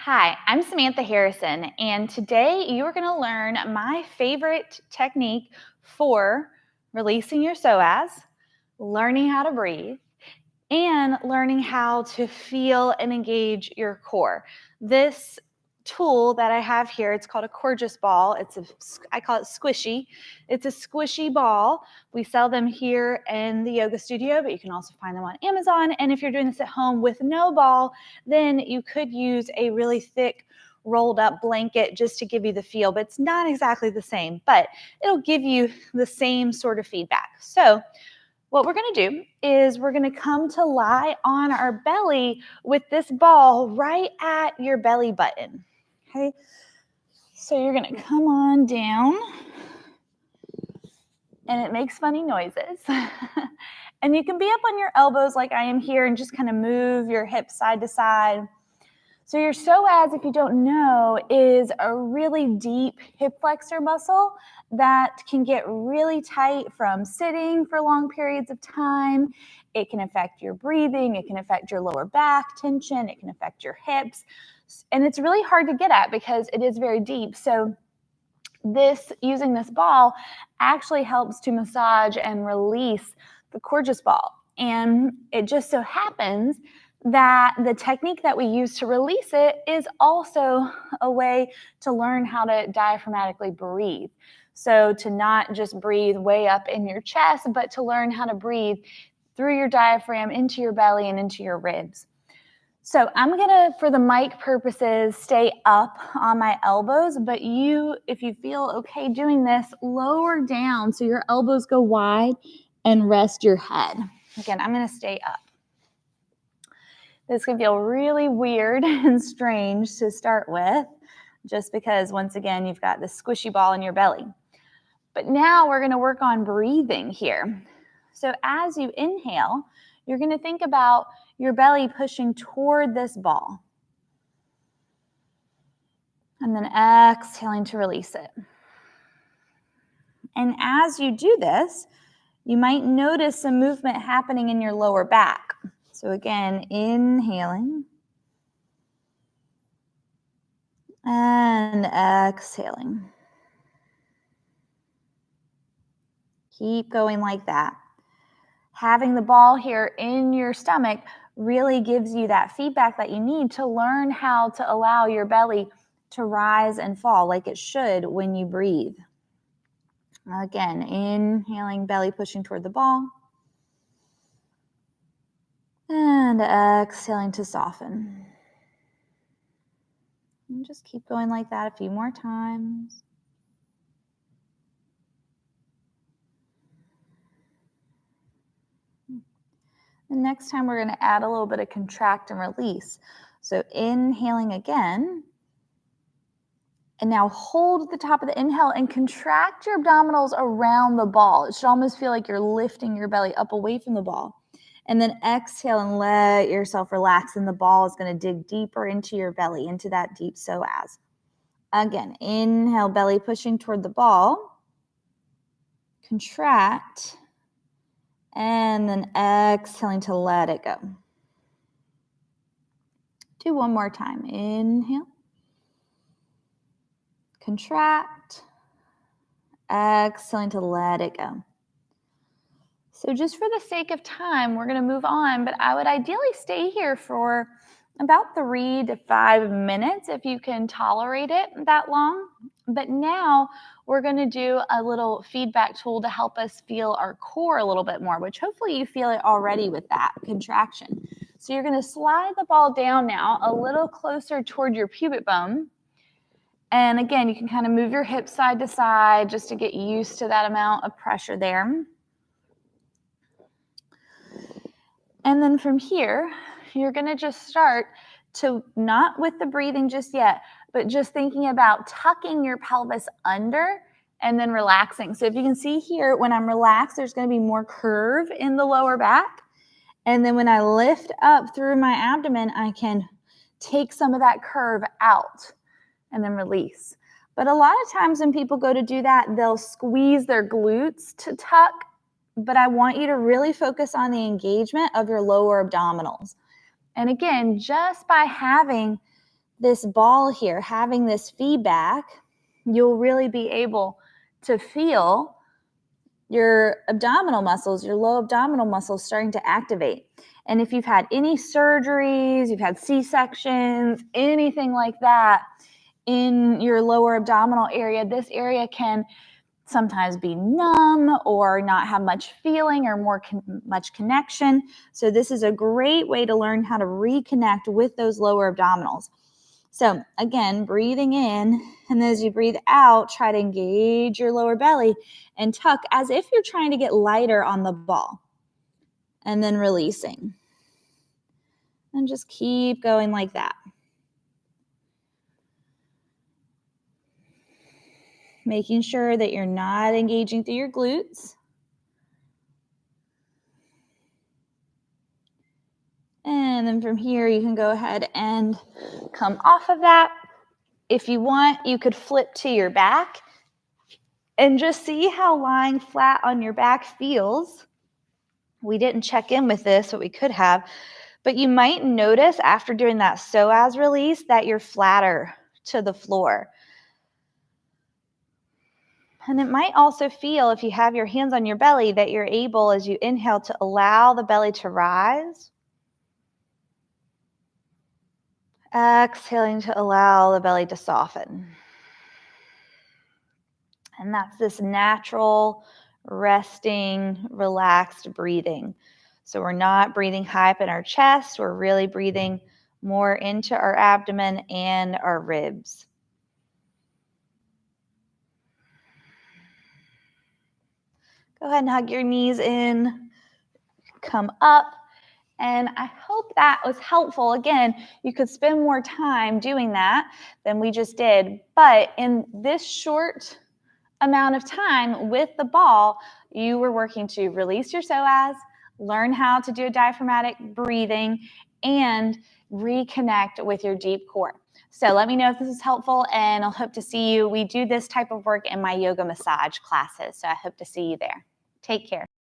Hi, I'm Samantha Harrison, and today you are going to learn my favorite technique for releasing your psoas, learning how to breathe, and learning how to feel and engage your core. This tool that I have here, it's called a Coregeous ball. I call it squishy. It's a squishy ball. We sell them here in the yoga studio, but you can also find them on Amazon. And if you're doing this at home with no ball, then you could use a really thick rolled up blanket just to give you the feel, but it's not exactly the same, but it'll give you the same sort of feedback. So what we're going to do is we're going to come to lie on our belly with this ball right at your belly button. Okay, so you're going to come on down, and it makes funny noises. And you can be up on your elbows like I am here and just kind of move your hips side to side. So your psoas, if you don't know, is a really deep hip flexor muscle that can get really tight from sitting for long periods of time. It can affect your breathing. It can affect your lower back tension. It can affect your hips. And it's really hard to get at because it is very deep. So using this ball actually helps to massage and release the Coregeous ball. And it just so happens that the technique that we use to release it is also a way to learn how to diaphragmatically breathe. So to not just breathe way up in your chest, but to learn how to breathe through your diaphragm into your belly and into your ribs. So I'm going to, for the mic purposes, stay up on my elbows, but if you feel okay doing this, lower down so your elbows go wide and rest your head. Again, I'm going to stay up. This can feel really weird and strange to start with, just because, once again, you've got this squishy ball in your belly. But now we're going to work on breathing here. So as you inhale, you're going to think about your belly pushing toward this ball. And then exhaling to release it. And as you do this, you might notice some movement happening in your lower back. So again, inhaling and exhaling. Keep going like that. Having the ball here in your stomach really gives you that feedback that you need to learn how to allow your belly to rise and fall like it should when you breathe. Again, inhaling, belly pushing toward the ball. And exhaling to soften. And just keep going like that a few more times. The next time we're going to add a little bit of contract and release. So inhaling again. And now hold the top of the inhale and contract your abdominals around the ball. It should almost feel like you're lifting your belly up away from the ball. And then exhale and let yourself relax, and the ball is going to dig deeper into your belly, into that deep psoas. Again, inhale, belly pushing toward the ball. Contract. And then exhaling to let it go. Do one more time. Inhale. Contract. Exhaling to let it go. So just for the sake of time, we're going to move on, but I would ideally stay here for about 3 to 5 minutes if you can tolerate it that long. But now we're going to do a little feedback tool to help us feel our core a little bit more, which hopefully you feel it already with that contraction. So you're going to slide the ball down now a little closer toward your pubic bone. And again, you can kind of move your hips side to side just to get used to that amount of pressure there. And then from here, you're going to just start to, not with the breathing just yet, but just thinking about tucking your pelvis under and then relaxing. So if you can see here, when I'm relaxed, there's going to be more curve in the lower back. And then when I lift up through my abdomen, I can take some of that curve out and then release. But a lot of times when people go to do that, they'll squeeze their glutes to tuck. But I want you to really focus on the engagement of your lower abdominals. And again, just by having this ball here, having this feedback, you'll really be able to feel your abdominal muscles, your low abdominal muscles starting to activate. And if you've had any surgeries, you've had C-sections, anything like that in your lower abdominal area, this area can sometimes be numb or not have much feeling or much connection. So this is a great way to learn how to reconnect with those lower abdominals. So again, breathing in, and as you breathe out, try to engage your lower belly and tuck as if you're trying to get lighter on the ball. And then releasing. And just keep going like that. Making sure that you're not engaging through your glutes. And then from here, you can go ahead and come off of that. If you want, you could flip to your back and just see how lying flat on your back feels. We didn't check in with this, but we could have. But you might notice after doing that psoas release that you're flatter to the floor. And it might also feel, if you have your hands on your belly, that you're able, as you inhale, to allow the belly to rise. Exhaling to allow the belly to soften. And that's this natural, resting, relaxed breathing. So we're not breathing high up in our chest. We're really breathing more into our abdomen and our ribs. Go ahead and hug your knees in. Come up. And I hope that was helpful. Again, you could spend more time doing that than we just did. But in this short amount of time with the ball, you were working to release your psoas, learn how to do a diaphragmatic breathing, and reconnect with your deep core. So let me know if this is helpful, and I'll hope to see you. We do this type of work in my yoga massage classes, so I hope to see you there. Take care.